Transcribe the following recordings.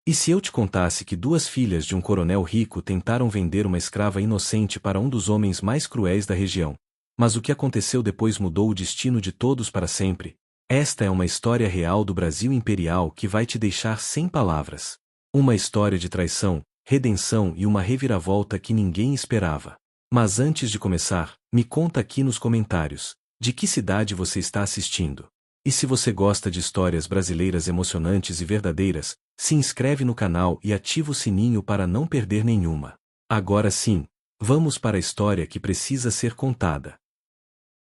E se eu te contasse que duas filhas de um coronel rico tentaram vender uma escrava inocente para um dos homens mais cruéis da região? Mas o que aconteceu depois mudou o destino de todos para sempre. Esta é uma história real do Brasil imperial que vai te deixar sem palavras. Uma história de traição, redenção e uma reviravolta que ninguém esperava. Mas antes de começar, me conta aqui nos comentários, de que cidade você está assistindo? E se você gosta de histórias brasileiras emocionantes e verdadeiras, se inscreve no canal e ativa o sininho para não perder nenhuma. Agora sim, vamos para a história que precisa ser contada.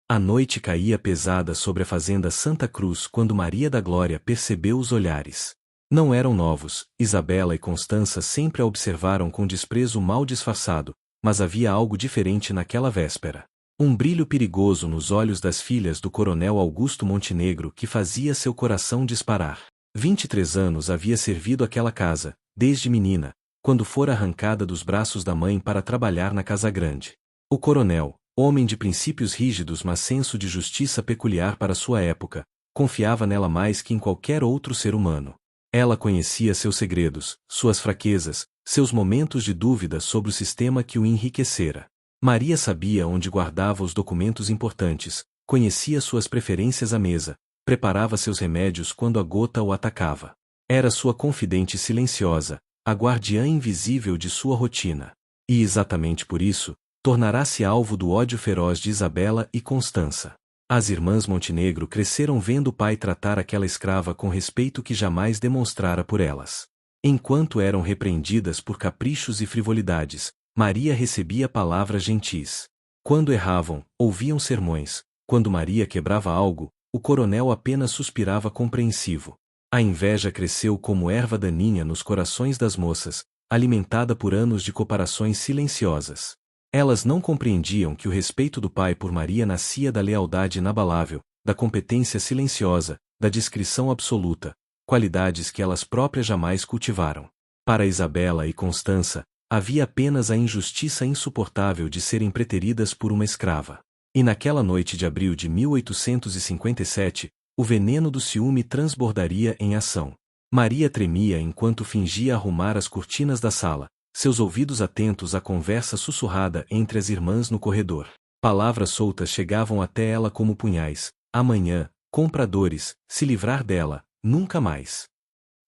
A noite caía pesada sobre a fazenda Santa Cruz quando Maria da Glória percebeu os olhares. Não eram novos, Isabela e Constança sempre a observaram com desprezo mal disfarçado, mas havia algo diferente naquela véspera. Um brilho perigoso nos olhos das filhas do coronel Augusto Montenegro que fazia seu coração disparar. 23 anos havia servido aquela casa, desde menina, quando fora arrancada dos braços da mãe para trabalhar na Casa Grande. O coronel, homem de princípios rígidos mas senso de justiça peculiar para sua época, confiava nela mais que em qualquer outro ser humano. Ela conhecia seus segredos, suas fraquezas, seus momentos de dúvida sobre o sistema que o enriquecera. Maria sabia onde guardava os documentos importantes, conhecia suas preferências à mesa, preparava seus remédios quando a gota o atacava. Era sua confidente silenciosa, a guardiã invisível de sua rotina. E exatamente por isso, tornará-se alvo do ódio feroz de Isabela e Constança. As irmãs Montenegro cresceram vendo o pai tratar aquela escrava com respeito que jamais demonstrara por elas. Enquanto eram repreendidas por caprichos e frivolidades, Maria recebia palavras gentis. Quando erravam, ouviam sermões. Quando Maria quebrava algo, o coronel apenas suspirava compreensivo. A inveja cresceu como erva daninha nos corações das moças, alimentada por anos de comparações silenciosas. Elas não compreendiam que o respeito do pai por Maria nascia da lealdade inabalável, da competência silenciosa, da discrição absoluta, qualidades que elas próprias jamais cultivaram. Para Isabela e Constança, havia apenas a injustiça insuportável de serem preteridas por uma escrava. E naquela noite de abril de 1857, o veneno do ciúme transbordaria em ação. Maria tremia enquanto fingia arrumar as cortinas da sala, seus ouvidos atentos à conversa sussurrada entre as irmãs no corredor. Palavras soltas chegavam até ela como punhais. Amanhã, compradores, se livrar dela, nunca mais.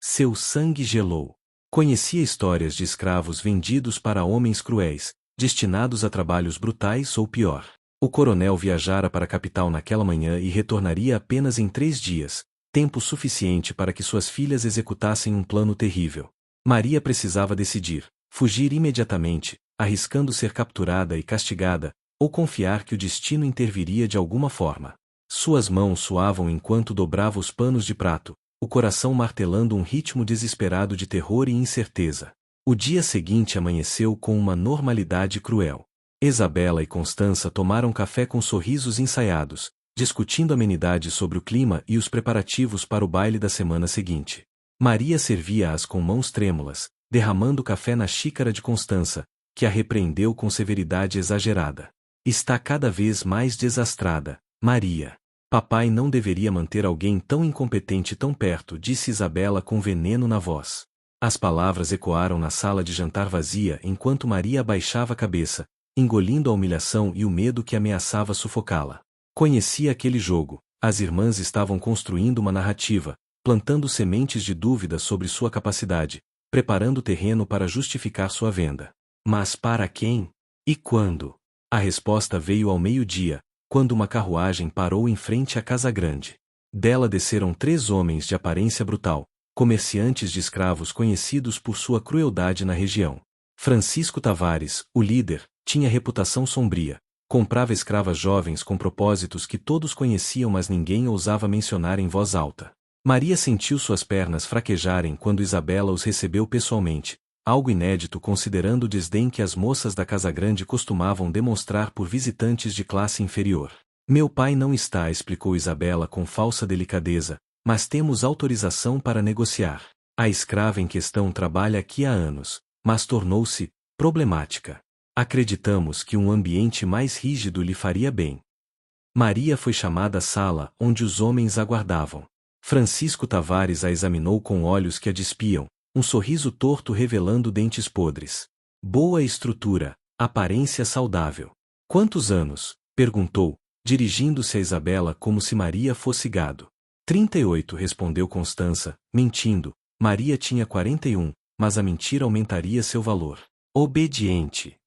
Seu sangue gelou. Conhecia histórias de escravos vendidos para homens cruéis, destinados a trabalhos brutais ou pior. O coronel viajara para a capital naquela manhã e retornaria apenas em 3 dias, tempo suficiente para que suas filhas executassem um plano terrível. Maria precisava decidir: fugir imediatamente, arriscando ser capturada e castigada, ou confiar que o destino interviria de alguma forma. Suas mãos suavam enquanto dobrava os panos de prato, o coração martelando um ritmo desesperado de terror e incerteza. O dia seguinte amanheceu com uma normalidade cruel. Isabela e Constança tomaram café com sorrisos ensaiados, discutindo amenidades sobre o clima e os preparativos para o baile da semana seguinte. Maria servia-as com mãos trêmulas, derramando café na xícara de Constança, que a repreendeu com severidade exagerada. Está cada vez mais desastrada, Maria. Papai não deveria manter alguém tão incompetente tão perto, disse Isabela com veneno na voz. As palavras ecoaram na sala de jantar vazia enquanto Maria abaixava a cabeça, engolindo a humilhação e o medo que ameaçava sufocá-la. Conhecia aquele jogo. As irmãs estavam construindo uma narrativa, plantando sementes de dúvida sobre sua capacidade, preparando o terreno para justificar sua venda. Mas para quem? E quando? A resposta veio ao meio-dia, quando uma carruagem parou em frente à Casa Grande. Dela desceram 3 homens de aparência brutal, comerciantes de escravos conhecidos por sua crueldade na região. Francisco Tavares, o líder, tinha reputação sombria, comprava escravas jovens com propósitos que todos conheciam mas ninguém ousava mencionar em voz alta. Maria sentiu suas pernas fraquejarem quando Isabela os recebeu pessoalmente, algo inédito considerando o desdém que as moças da Casa Grande costumavam demonstrar por visitantes de classe inferior. Meu pai não está, explicou Isabela com falsa delicadeza, mas temos autorização para negociar. A escrava em questão trabalha aqui há anos, mas tornou-se problemática. Acreditamos que um ambiente mais rígido lhe faria bem. Maria foi chamada à sala, onde os homens aguardavam. Francisco Tavares a examinou com olhos que a despiam, um sorriso torto revelando dentes podres. Boa estrutura, aparência saudável. Quantos anos? Perguntou, dirigindo-se a Isabela como se Maria fosse gado. 38, respondeu Constança, mentindo. Maria tinha 41, mas a mentira aumentaria seu valor. Obediente.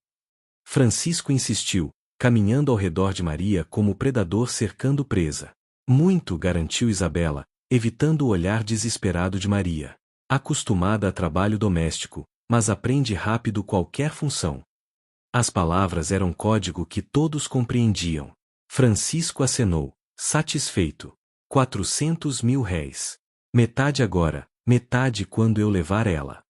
Francisco insistiu, caminhando ao redor de Maria como predador cercando presa. Muito, garantiu Isabela, evitando o olhar desesperado de Maria. Acostumada a trabalho doméstico, mas aprende rápido qualquer função. As palavras eram código que todos compreendiam. Francisco acenou, satisfeito. 400.000 réis. Metade agora, metade quando eu levar ela.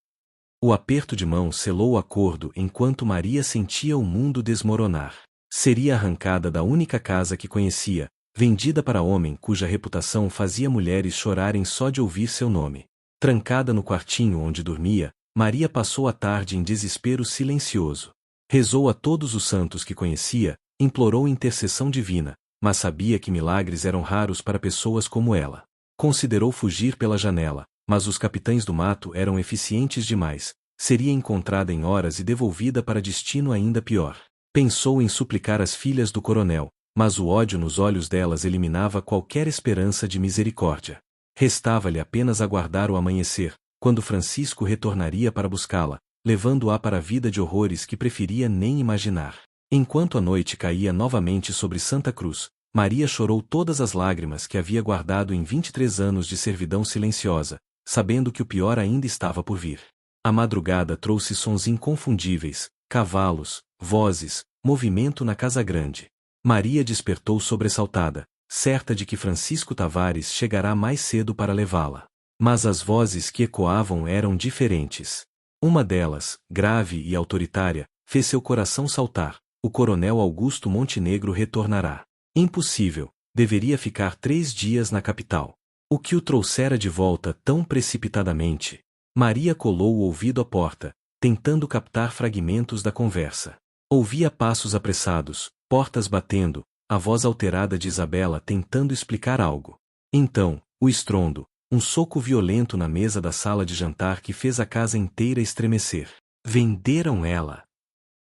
O aperto de mão selou o acordo enquanto Maria sentia o mundo desmoronar. Seria arrancada da única casa que conhecia, vendida para homem cuja reputação fazia mulheres chorarem só de ouvir seu nome. Trancada no quartinho onde dormia, Maria passou a tarde em desespero silencioso. Rezou a todos os santos que conhecia, implorou intercessão divina, mas sabia que milagres eram raros para pessoas como ela. Considerou fugir pela janela, mas os capitães do mato eram eficientes demais. Seria encontrada em horas e devolvida para destino ainda pior. Pensou em suplicar as filhas do coronel, mas o ódio nos olhos delas eliminava qualquer esperança de misericórdia. Restava-lhe apenas aguardar o amanhecer, quando Francisco retornaria para buscá-la, levando-a para a vida de horrores que preferia nem imaginar. Enquanto a noite caía novamente sobre Santa Cruz, Maria chorou todas as lágrimas que havia guardado em 23 anos de servidão silenciosa, sabendo que o pior ainda estava por vir. A madrugada trouxe sons inconfundíveis, cavalos, vozes, movimento na casa grande. Maria despertou sobressaltada, certa de que Francisco Tavares chegará mais cedo para levá-la. Mas as vozes que ecoavam eram diferentes. Uma delas, grave e autoritária, fez seu coração saltar. O coronel Augusto Montenegro retornará. Impossível, deveria ficar 3 dias na capital. O que o trouxera de volta tão precipitadamente? Maria colou o ouvido à porta, tentando captar fragmentos da conversa. Ouvia passos apressados, portas batendo, a voz alterada de Isabela tentando explicar algo. Então, o estrondo, um soco violento na mesa da sala de jantar que fez a casa inteira estremecer. Venderam ela.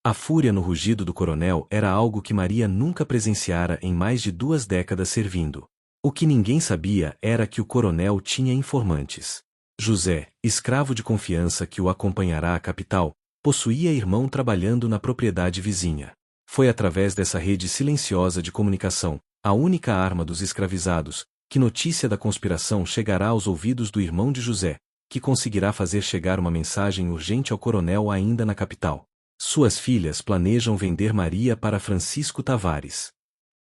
A fúria no rugido do coronel era algo que Maria nunca presenciara em mais de 2 décadas servindo. O que ninguém sabia era que o coronel tinha informantes. José, escravo de confiança que o acompanhará à capital, possuía irmão trabalhando na propriedade vizinha. Foi através dessa rede silenciosa de comunicação, a única arma dos escravizados, que notícia da conspiração chegará aos ouvidos do irmão de José, que conseguirá fazer chegar uma mensagem urgente ao coronel ainda na capital. Suas filhas planejam vender Maria para Francisco Tavares.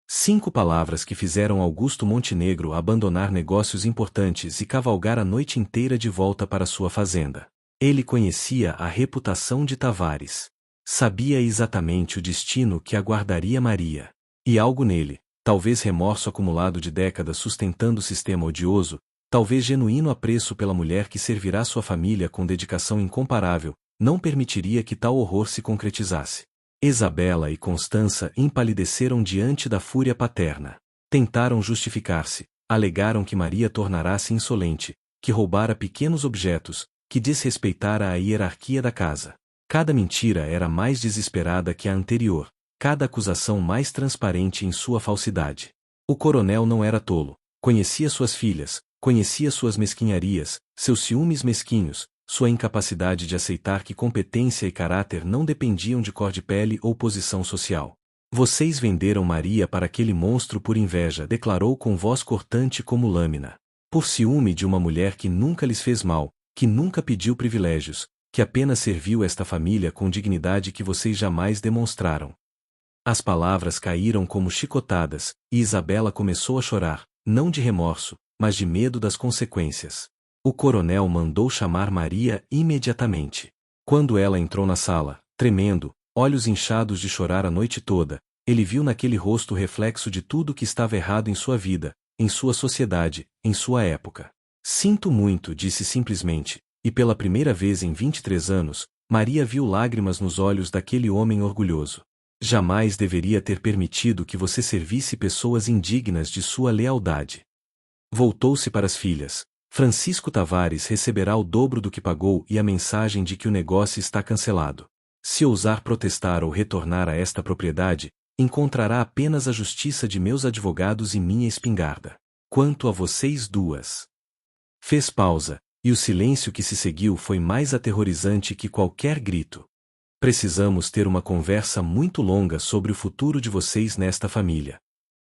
5 palavras que fizeram Augusto Montenegro abandonar negócios importantes e cavalgar a noite inteira de volta para sua fazenda. Ele conhecia a reputação de Tavares. Sabia exatamente o destino que aguardaria Maria. E algo nele, talvez remorso acumulado de décadas sustentando o sistema odioso, talvez genuíno apreço pela mulher que servirá sua família com dedicação incomparável, não permitiria que tal horror se concretizasse. Isabela e Constança empalideceram diante da fúria paterna. Tentaram justificar-se, alegaram que Maria tornara-se insolente, que roubara pequenos objetos, que desrespeitara a hierarquia da casa. Cada mentira era mais desesperada que a anterior, cada acusação mais transparente em sua falsidade. O coronel não era tolo, conhecia suas filhas, conhecia suas mesquinharias, seus ciúmes mesquinhos, sua incapacidade de aceitar que competência e caráter não dependiam de cor de pele ou posição social. Vocês venderam Maria para aquele monstro por inveja, declarou com voz cortante como lâmina. Por ciúme de uma mulher que nunca lhes fez mal, que nunca pediu privilégios, que apenas serviu esta família com dignidade que vocês jamais demonstraram. As palavras caíram como chicotadas, e Isabela começou a chorar, não de remorso, mas de medo das consequências. O coronel mandou chamar Maria imediatamente. Quando ela entrou na sala, tremendo, olhos inchados de chorar a noite toda, ele viu naquele rosto o reflexo de tudo que estava errado em sua vida, em sua sociedade, em sua época. Sinto muito, disse simplesmente, e pela primeira vez em 23 anos, Maria viu lágrimas nos olhos daquele homem orgulhoso. Jamais deveria ter permitido que você servisse pessoas indignas de sua lealdade. Voltou-se para as filhas. Francisco Tavares receberá o dobro do que pagou e a mensagem de que o negócio está cancelado. Se ousar protestar ou retornar a esta propriedade, encontrará apenas a justiça de meus advogados e minha espingarda. Quanto a vocês duas. Fez pausa, e o silêncio que se seguiu foi mais aterrorizante que qualquer grito. Precisamos ter uma conversa muito longa sobre o futuro de vocês nesta família.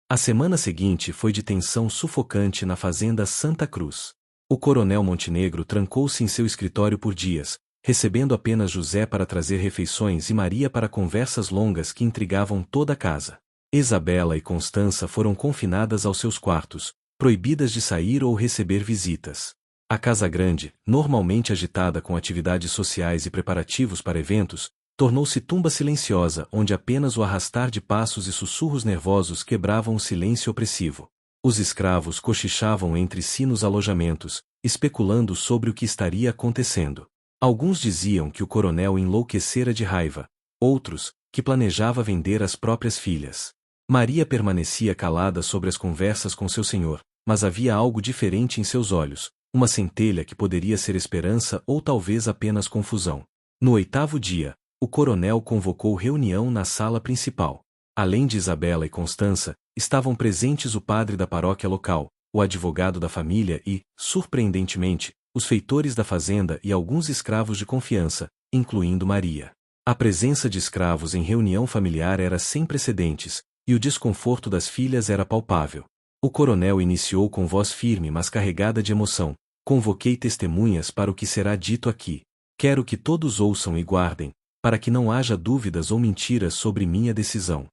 A semana seguinte foi de tensão sufocante na fazenda Santa Cruz. O coronel Montenegro trancou-se em seu escritório por dias, recebendo apenas José para trazer refeições e Maria para conversas longas que intrigavam toda a casa. Isabela e Constança foram confinadas aos seus quartos, proibidas de sair ou receber visitas. A casa grande, normalmente agitada com atividades sociais e preparativos para eventos, tornou-se tumba silenciosa onde apenas o arrastar de passos e sussurros nervosos quebravam o silêncio opressivo. Os escravos cochichavam entre si nos alojamentos, especulando sobre o que estaria acontecendo. Alguns diziam que o coronel enlouquecera de raiva, outros, que planejava vender as próprias filhas. Maria permanecia calada sobre as conversas com seu senhor, mas havia algo diferente em seus olhos, uma centelha que poderia ser esperança ou talvez apenas confusão. No 8º dia, o coronel convocou reunião na sala principal. Além de Isabela e Constança, estavam presentes o padre da paróquia local, o advogado da família e, surpreendentemente, os feitores da fazenda e alguns escravos de confiança, incluindo Maria. A presença de escravos em reunião familiar era sem precedentes, e o desconforto das filhas era palpável. O coronel iniciou com voz firme mas carregada de emoção: convoquei testemunhas para o que será dito aqui. Quero que todos ouçam e guardem, para que não haja dúvidas ou mentiras sobre minha decisão.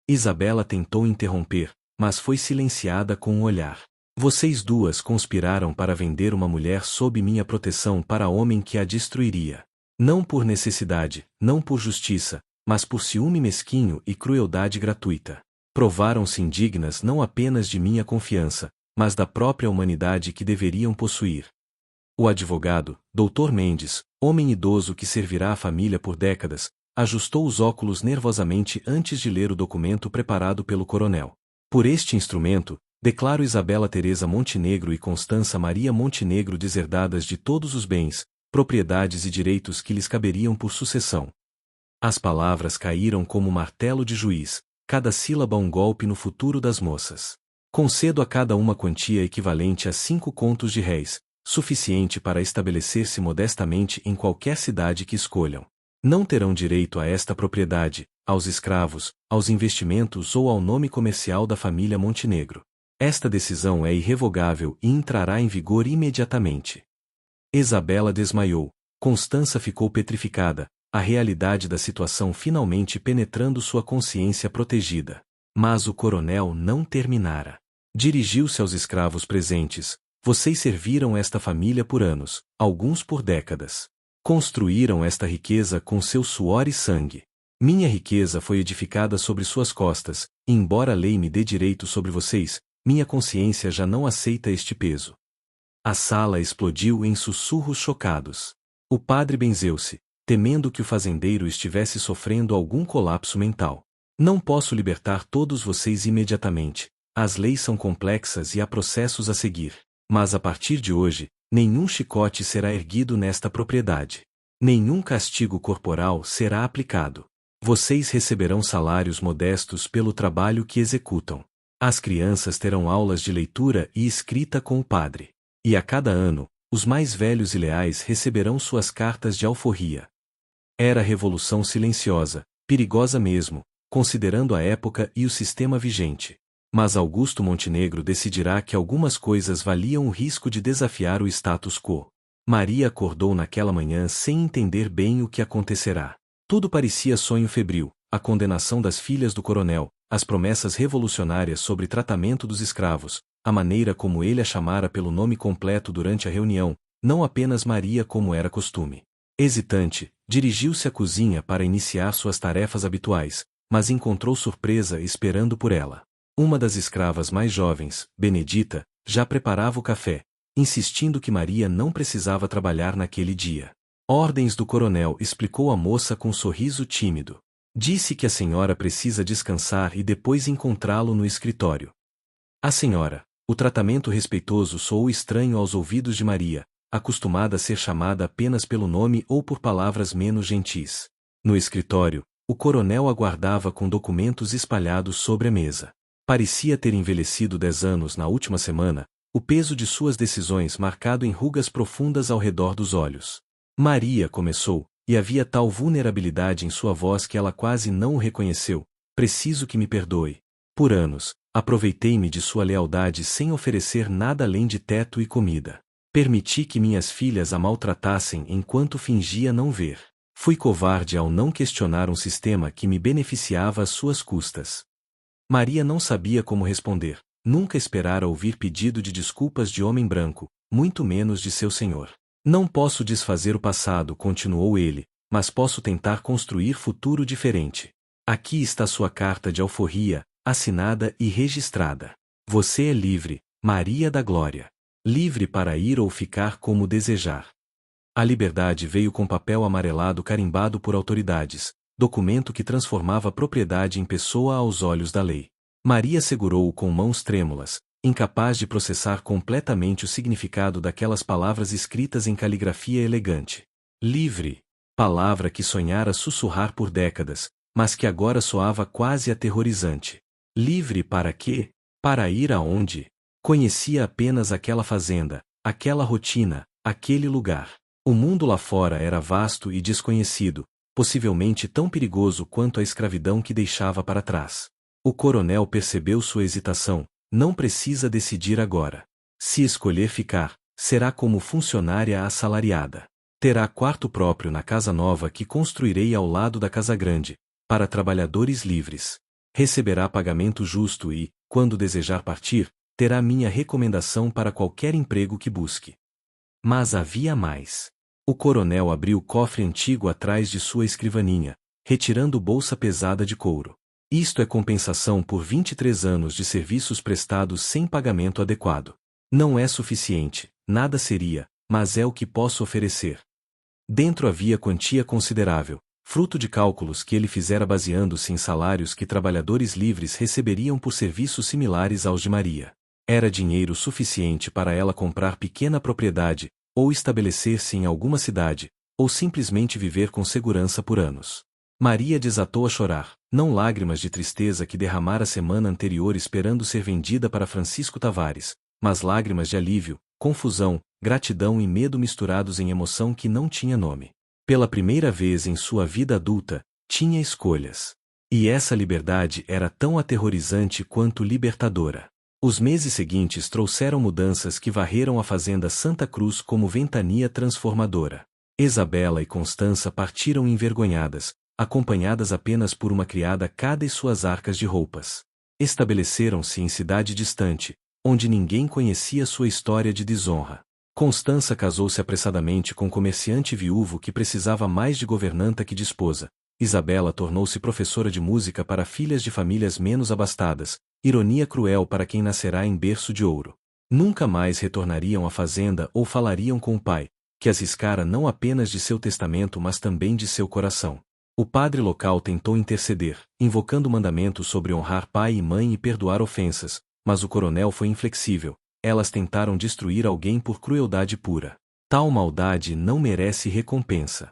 Isabela tentou interromper, mas foi silenciada com um olhar. Vocês duas conspiraram para vender uma mulher sob minha proteção para homem que a destruiria. Não por necessidade, não por justiça, mas por ciúme mesquinho e crueldade gratuita. Provaram-se indignas não apenas de minha confiança, mas da própria humanidade que deveriam possuir. O advogado, Dr. Mendes, homem idoso que servirá a família por décadas, ajustou os óculos nervosamente antes de ler o documento preparado pelo coronel. Por este instrumento, declaro Isabela Teresa Montenegro e Constança Maria Montenegro deserdadas de todos os bens, propriedades e direitos que lhes caberiam por sucessão. As palavras caíram como martelo de juiz, cada sílaba um golpe no futuro das moças. Concedo a cada uma quantia equivalente a 5 contos de réis, suficiente para estabelecer-se modestamente em qualquer cidade que escolham. Não terão direito a esta propriedade, aos escravos, aos investimentos ou ao nome comercial da família Montenegro. Esta decisão é irrevogável e entrará em vigor imediatamente. Isabela desmaiou, Constança ficou petrificada, a realidade da situação finalmente penetrando sua consciência protegida. Mas o coronel não terminara. Dirigiu-se aos escravos presentes: vocês serviram esta família por anos, alguns por décadas. Construíram esta riqueza com seu suor e sangue. Minha riqueza foi edificada sobre suas costas, e embora a lei me dê direito sobre vocês, minha consciência já não aceita este peso. A sala explodiu em sussurros chocados. O padre benzeu-se, temendo que o fazendeiro estivesse sofrendo algum colapso mental. Não posso libertar todos vocês imediatamente, as leis são complexas e há processos a seguir. Mas a partir de hoje, nenhum chicote será erguido nesta propriedade. Nenhum castigo corporal será aplicado. Vocês receberão salários modestos pelo trabalho que executam. As crianças terão aulas de leitura e escrita com o padre. E a cada ano, os mais velhos e leais receberão suas cartas de alforria. Era revolução silenciosa, perigosa mesmo, considerando a época e o sistema vigente. Mas Augusto Montenegro decidirá que algumas coisas valiam o risco de desafiar o status quo. Maria acordou naquela manhã sem entender bem o que acontecerá. Tudo parecia sonho febril: a condenação das filhas do coronel, as promessas revolucionárias sobre tratamento dos escravos, a maneira como ele a chamara pelo nome completo durante a reunião, não apenas Maria como era costume. Hesitante, dirigiu-se à cozinha para iniciar suas tarefas habituais, mas encontrou surpresa esperando por ela. Uma das escravas mais jovens, Benedita, já preparava o café, insistindo que Maria não precisava trabalhar naquele dia. Ordens do coronel, explicou a moça com um sorriso tímido. Disse que a senhora precisa descansar e depois encontrá-lo no escritório. A senhora, O tratamento respeitoso soou estranho aos ouvidos de Maria, acostumada a ser chamada apenas pelo nome ou por palavras menos gentis. No escritório, o coronel aguardava com documentos espalhados sobre a mesa. Parecia ter envelhecido 10 anos na última semana, o peso de suas decisões marcado em rugas profundas ao redor dos olhos. Maria começou, e havia tal vulnerabilidade em sua voz que ela quase não o reconheceu. Preciso que me perdoe. Por anos, aproveitei-me de sua lealdade sem oferecer nada além de teto e comida. Permiti que minhas filhas a maltratassem enquanto fingia não ver. Fui covarde ao não questionar um sistema que me beneficiava às suas custas. Maria não sabia como responder. Nunca esperara ouvir pedido de desculpas de homem branco, muito menos de seu senhor. Não posso desfazer o passado, continuou ele, mas posso tentar construir futuro diferente. Aqui está sua carta de alforria, assinada e registrada. Você é livre, Maria da Glória. Livre para ir ou ficar como desejar. A liberdade veio com papel amarelado carimbado por autoridades, documento que transformava a propriedade em pessoa aos olhos da lei. Maria segurou-o com mãos trêmulas, incapaz de processar completamente o significado daquelas palavras escritas em caligrafia elegante. Livre. Palavra que sonhara sussurrar por décadas, mas que agora soava quase aterrorizante. Livre para quê? Para ir aonde? Conhecia apenas aquela fazenda, aquela rotina, aquele lugar. O mundo lá fora era vasto e desconhecido, possivelmente tão perigoso quanto a escravidão que deixava para trás. O coronel percebeu sua hesitação. Não precisa decidir agora. Se escolher ficar, será como funcionária assalariada. Terá quarto próprio na casa nova que construirei ao lado da casa grande, para trabalhadores livres. Receberá pagamento justo e, quando desejar partir, terá minha recomendação para qualquer emprego que busque. Mas havia mais. O coronel abriu o cofre antigo atrás de sua escrivaninha, retirando bolsa pesada de couro. Isto é compensação por 23 anos de serviços prestados sem pagamento adequado. Não é suficiente, nada seria, mas é o que posso oferecer. Dentro havia quantia considerável, fruto de cálculos que ele fizera baseando-se em salários que trabalhadores livres receberiam por serviços similares aos de Maria. Era dinheiro suficiente para ela comprar pequena propriedade, ou estabelecer-se em alguma cidade, ou simplesmente viver com segurança por anos. Maria desatou a chorar, não lágrimas de tristeza que derramara a semana anterior esperando ser vendida para Francisco Tavares, mas lágrimas de alívio, confusão, gratidão e medo misturados em emoção que não tinha nome. Pela primeira vez em sua vida adulta, tinha escolhas. E essa liberdade era tão aterrorizante quanto libertadora. Os meses seguintes trouxeram mudanças que varreram a fazenda Santa Cruz como ventania transformadora. Isabela e Constança partiram envergonhadas, acompanhadas apenas por uma criada cada e suas arcas de roupas. Estabeleceram-se em cidade distante, onde ninguém conhecia sua história de desonra. Constança casou-se apressadamente com um comerciante viúvo que precisava mais de governanta que de esposa. Isabela tornou-se professora de música para filhas de famílias menos abastadas, ironia cruel para quem nascerá em berço de ouro. Nunca mais retornariam à fazenda ou falariam com o pai, que as riscara não apenas de seu testamento mas também de seu coração. O padre local tentou interceder, invocando o mandamento sobre honrar pai e mãe e perdoar ofensas, mas o coronel foi inflexível. Elas tentaram destruir alguém por crueldade pura. Tal maldade não merece recompensa.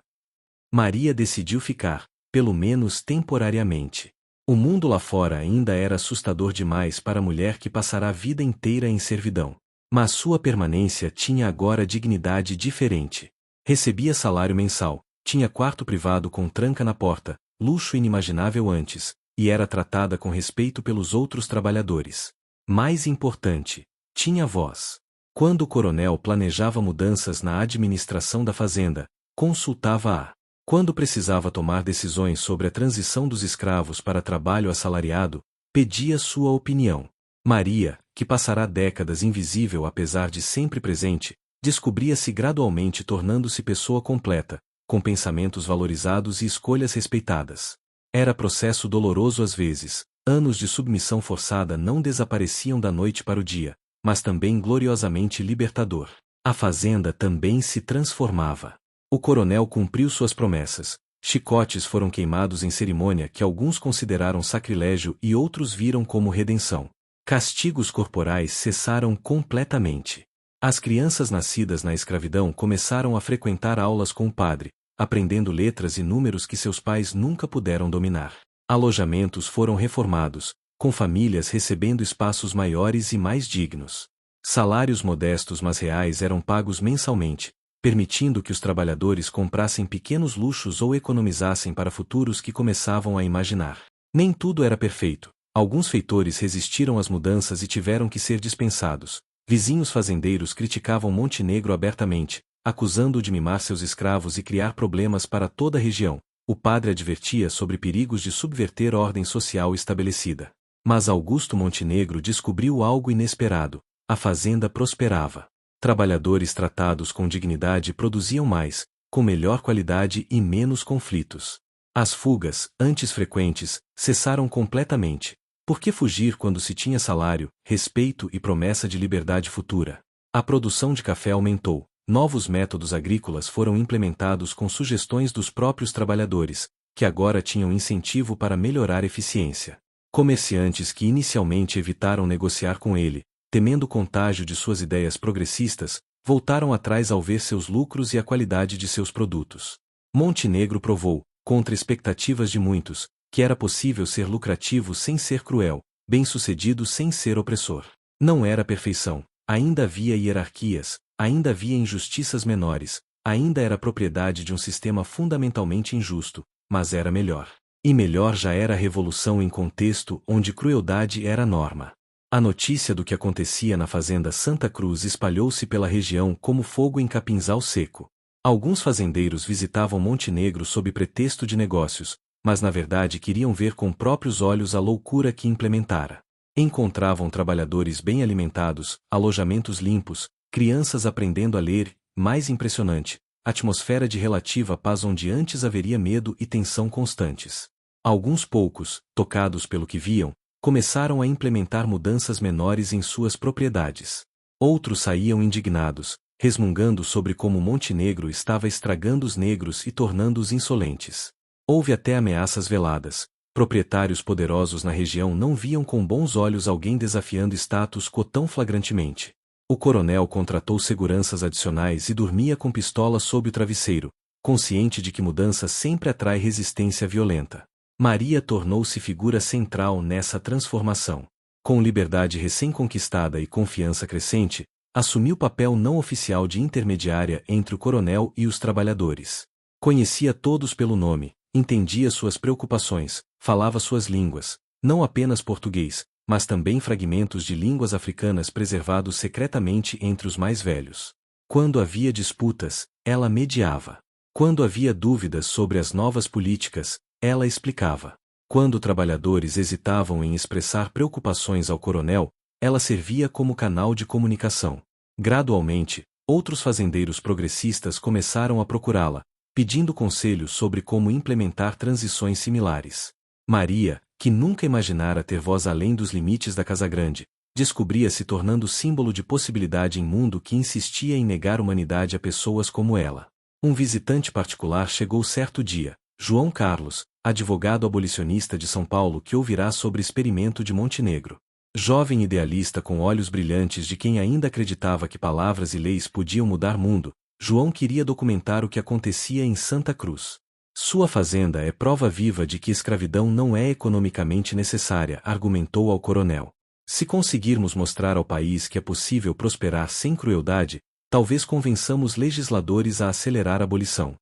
Maria decidiu ficar, pelo menos temporariamente. O mundo lá fora ainda era assustador demais para a mulher que passará a vida inteira em servidão. Mas sua permanência tinha agora dignidade diferente. Recebia salário mensal, tinha quarto privado com tranca na porta, luxo inimaginável antes, e era tratada com respeito pelos outros trabalhadores. Mais importante, tinha voz. Quando o coronel planejava mudanças na administração da fazenda, consultava-a. Quando precisava tomar decisões sobre a transição dos escravos para trabalho assalariado, pedia sua opinião. Maria, que passará décadas invisível apesar de sempre presente, descobria-se gradualmente tornando-se pessoa completa, com pensamentos valorizados e escolhas respeitadas. Era processo doloroso às vezes, anos de submissão forçada não desapareciam da noite para o dia, mas também gloriosamente libertador. A fazenda também se transformava. O coronel cumpriu suas promessas. Chicotes foram queimados em cerimônia que alguns consideraram sacrilégio e outros viram como redenção. Castigos corporais cessaram completamente. As crianças nascidas na escravidão começaram a frequentar aulas com o padre, aprendendo letras e números que seus pais nunca puderam dominar. Alojamentos foram reformados, com famílias recebendo espaços maiores e mais dignos. Salários modestos mas reais eram pagos mensalmente, permitindo que os trabalhadores comprassem pequenos luxos ou economizassem para futuros que começavam a imaginar. Nem tudo era perfeito. Alguns feitores resistiram às mudanças e tiveram que ser dispensados. Vizinhos fazendeiros criticavam Montenegro abertamente, acusando-o de mimar seus escravos e criar problemas para toda a região. O padre advertia sobre perigos de subverter a ordem social estabelecida. Mas Augusto Montenegro descobriu algo inesperado: a fazenda prosperava. Trabalhadores tratados com dignidade produziam mais, com melhor qualidade e menos conflitos. As fugas, antes frequentes, cessaram completamente. Por que fugir quando se tinha salário, respeito e promessa de liberdade futura? A produção de café aumentou. Novos métodos agrícolas foram implementados com sugestões dos próprios trabalhadores, que agora tinham incentivo para melhorar a eficiência. Comerciantes que inicialmente evitaram negociar com ele, temendo o contágio de suas ideias progressistas, voltaram atrás ao ver seus lucros e a qualidade de seus produtos. Montenegro provou, contra expectativas de muitos, que era possível ser lucrativo sem ser cruel, bem-sucedido sem ser opressor. Não era perfeição, ainda havia hierarquias, ainda havia injustiças menores, ainda era propriedade de um sistema fundamentalmente injusto, mas era melhor. E melhor já era a revolução em contexto onde crueldade era norma. A notícia do que acontecia na fazenda Santa Cruz espalhou-se pela região como fogo em capinzal seco. Alguns fazendeiros visitavam Montenegro sob pretexto de negócios, mas na verdade queriam ver com próprios olhos a loucura que implementara. Encontravam trabalhadores bem alimentados, alojamentos limpos, crianças aprendendo a ler, mais impressionante, atmosfera de relativa paz onde antes haveria medo e tensão constantes. Alguns poucos, tocados pelo que viam, começaram a implementar mudanças menores em suas propriedades. Outros saíam indignados, resmungando sobre como Montenegro estava estragando os negros e tornando-os insolentes. Houve até ameaças veladas. Proprietários poderosos na região não viam com bons olhos alguém desafiando status quo tão flagrantemente. O coronel contratou seguranças adicionais e dormia com pistola sob o travesseiro, consciente de que mudança sempre atrai resistência violenta. Maria tornou-se figura central nessa transformação. Com liberdade recém-conquistada e confiança crescente, assumiu papel não oficial de intermediária entre o coronel e os trabalhadores. Conhecia todos pelo nome, entendia suas preocupações, falava suas línguas, não apenas português, mas também fragmentos de línguas africanas preservados secretamente entre os mais velhos. Quando havia disputas, ela mediava. Quando havia dúvidas sobre as novas políticas, ela explicava. Quando trabalhadores hesitavam em expressar preocupações ao coronel, ela servia como canal de comunicação. Gradualmente, outros fazendeiros progressistas começaram a procurá-la, pedindo conselhos sobre como implementar transições similares. Maria, que nunca imaginara ter voz além dos limites da Casa Grande, descobria-se tornando símbolo de possibilidade em mundo que insistia em negar humanidade a pessoas como ela. Um visitante particular chegou certo dia, João Carlos, advogado abolicionista de São Paulo que ouvirá sobre experimento de Montenegro. Jovem idealista com olhos brilhantes de quem ainda acreditava que palavras e leis podiam mudar mundo, João queria documentar o que acontecia em Santa Cruz. Sua fazenda é prova viva de que escravidão não é economicamente necessária, argumentou ao coronel. Se conseguirmos mostrar ao país que é possível prosperar sem crueldade, talvez convençamos legisladores a acelerar a abolição.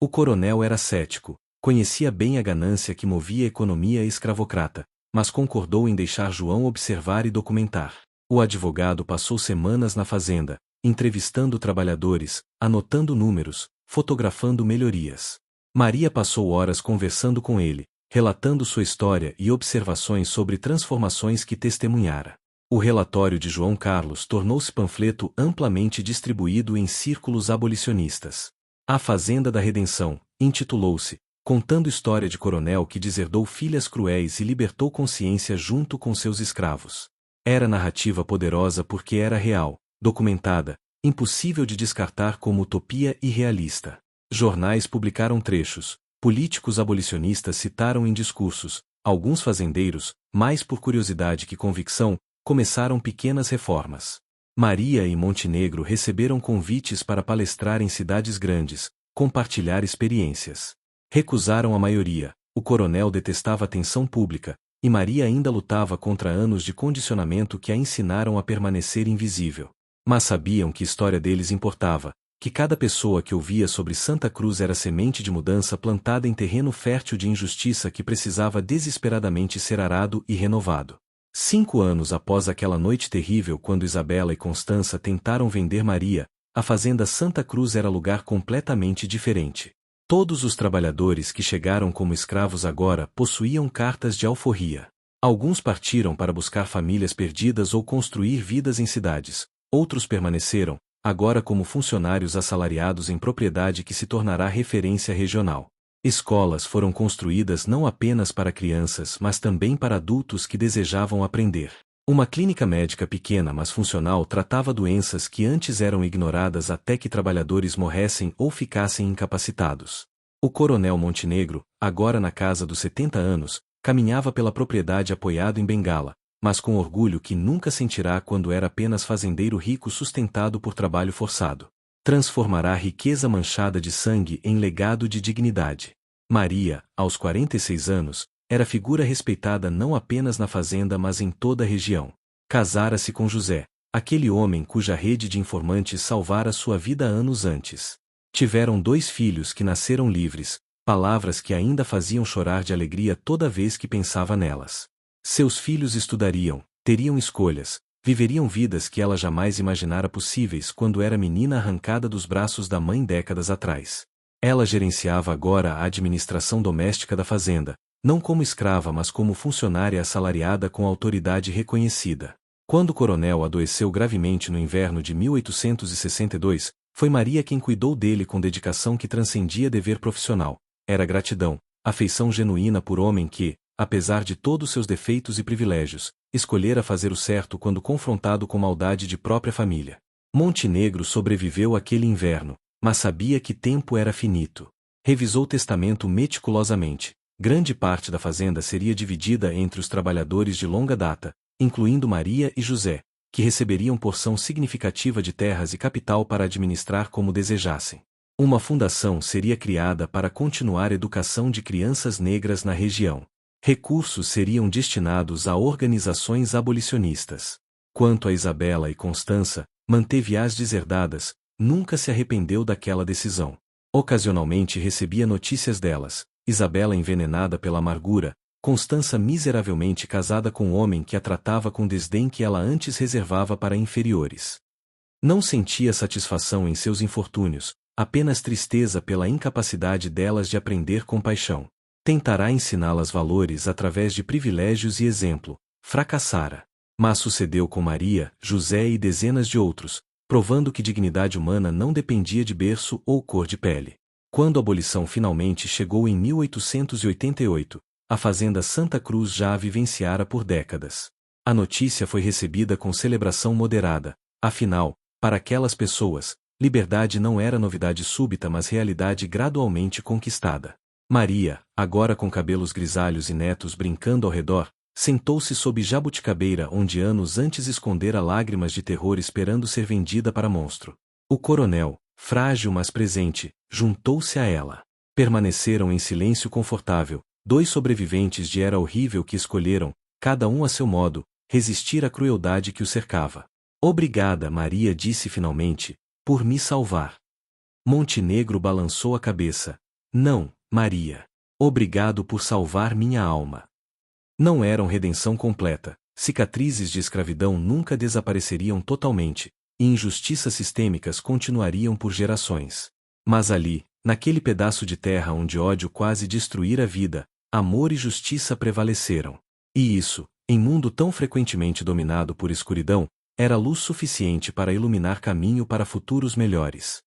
O coronel era cético, conhecia bem a ganância que movia a economia escravocrata, mas concordou em deixar João observar e documentar. O advogado passou semanas na fazenda, entrevistando trabalhadores, anotando números, fotografando melhorias. Maria passou horas conversando com ele, relatando sua história e observações sobre transformações que testemunhara. O relatório de João Carlos tornou-se panfleto amplamente distribuído em círculos abolicionistas. A Fazenda da Redenção, intitulou-se, contando história de coronel que deserdou filhas cruéis e libertou consciência junto com seus escravos. Era narrativa poderosa porque era real, documentada, impossível de descartar como utopia irrealista. Jornais publicaram trechos, políticos abolicionistas citaram em discursos, alguns fazendeiros, mais por curiosidade que convicção, começaram pequenas reformas. Maria e Montenegro receberam convites para palestrar em cidades grandes, compartilhar experiências. Recusaram a maioria, o coronel detestava a atenção pública, e Maria ainda lutava contra anos de condicionamento que a ensinaram a permanecer invisível. Mas sabiam que a história deles importava, que cada pessoa que ouvia sobre Santa Cruz era semente de mudança plantada em terreno fértil de injustiça que precisava desesperadamente ser arado e renovado. 5 anos após aquela noite terrível quando Isabela e Constança tentaram vender Maria, a fazenda Santa Cruz era lugar completamente diferente. Todos os trabalhadores que chegaram como escravos agora possuíam cartas de alforria. Alguns partiram para buscar famílias perdidas ou construir vidas em cidades. Outros permaneceram, agora como funcionários assalariados em propriedade que se tornará referência regional. Escolas foram construídas não apenas para crianças mas também para adultos que desejavam aprender. Uma clínica médica pequena mas funcional tratava doenças que antes eram ignoradas até que trabalhadores morressem ou ficassem incapacitados. O coronel Montenegro, agora na casa dos 70 anos, caminhava pela propriedade apoiado em bengala, mas com orgulho que nunca sentirá quando era apenas fazendeiro rico sustentado por trabalho forçado. Transformará a riqueza manchada de sangue em legado de dignidade. Maria, aos 46 anos, era figura respeitada não apenas na fazenda mas em toda a região. Casara-se com José, aquele homem cuja rede de informantes salvara sua vida anos antes. Tiveram 2 filhos que nasceram livres, palavras que ainda faziam chorar de alegria toda vez que pensava nelas. Seus filhos estudariam, teriam escolhas, viveriam vidas que ela jamais imaginara possíveis quando era menina arrancada dos braços da mãe décadas atrás. Ela gerenciava agora a administração doméstica da fazenda, não como escrava mas como funcionária assalariada com autoridade reconhecida. Quando o coronel adoeceu gravemente no inverno de 1862, foi Maria quem cuidou dele com dedicação que transcendia dever profissional. Era gratidão, afeição genuína por homem que, apesar de todos seus defeitos e privilégios, escolhera fazer o certo quando confrontado com maldade de própria família. Montenegro sobreviveu àquele inverno, mas sabia que tempo era finito. Revisou o testamento meticulosamente. Grande parte da fazenda seria dividida entre os trabalhadores de longa data, incluindo Maria e José, que receberiam porção significativa de terras e capital para administrar como desejassem. Uma fundação seria criada para continuar a educação de crianças negras na região. Recursos seriam destinados a organizações abolicionistas. Quanto a Isabela e Constança, manteve-as deserdadas, nunca se arrependeu daquela decisão. Ocasionalmente recebia notícias delas, Isabela envenenada pela amargura, Constança miseravelmente casada com um homem que a tratava com desdém que ela antes reservava para inferiores. Não sentia satisfação em seus infortúnios, apenas tristeza pela incapacidade delas de aprender compaixão. Tentará ensiná-las valores através de privilégios e exemplo. Fracassara. Mas sucedeu com Maria, José e dezenas de outros, provando que dignidade humana não dependia de berço ou cor de pele. Quando a abolição finalmente chegou em 1888, a fazenda Santa Cruz já a vivenciara por décadas. A notícia foi recebida com celebração moderada, afinal, para aquelas pessoas, liberdade não era novidade súbita mas realidade gradualmente conquistada. Maria, agora com cabelos grisalhos e netos brincando ao redor, sentou-se sob jabuticabeira onde anos antes escondera lágrimas de terror esperando ser vendida para monstro. O coronel, frágil mas presente, juntou-se a ela. Permaneceram em silêncio confortável, 2 sobreviventes de era horrível que escolheram, cada um a seu modo, resistir à crueldade que o cercava. Obrigada, Maria disse finalmente, por me salvar. Montenegro balançou a cabeça. Não, Maria. Obrigado por salvar minha alma. Não eram redenção completa, cicatrizes de escravidão nunca desapareceriam totalmente, e injustiças sistêmicas continuariam por gerações. Mas ali, naquele pedaço de terra onde ódio quase destruíra a vida, amor e justiça prevaleceram. E isso, em mundo tão frequentemente dominado por escuridão, era luz suficiente para iluminar caminho para futuros melhores.